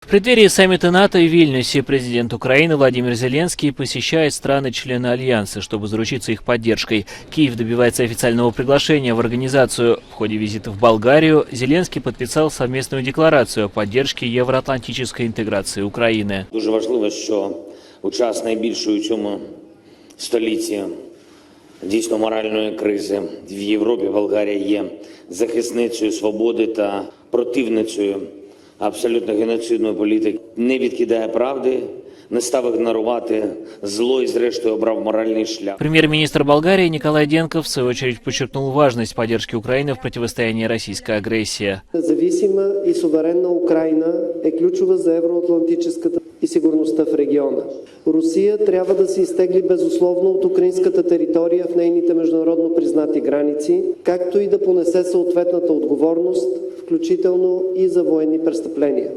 В преддверии саммита НАТО в Вильнюсе президент Украины Владимир Зеленский посещает страны-члены Альянса, чтобы заручиться их поддержкой. Киев добивается официального приглашения в организацию. В ходе визита в Болгарию Зеленский подписал совместную декларацию о поддержке євроатлантичної інтеграції України. Дуже важливо, що у час найбільшої у цьому столітті дійсно моральної кризи в Європі Болгарія є захисницею свободи та противницею абсолютно геноцидної політики, не відкидає правди, не став ігнорувати зло і зрештою обрав моральний шлях. Премьер-министр Болгарии Николай Денков в свою очередь подчеркнул важность поддержки Украины в противостоянии российской агрессии. Независима и суверенна Украина е ключова за евроатлантическата и сигурността в региона. Русия трябва да се изтегли безусловно от украинската територия в нейните международно признати граници, както и да понесе съответната отговорност, включително и за военни престъпления.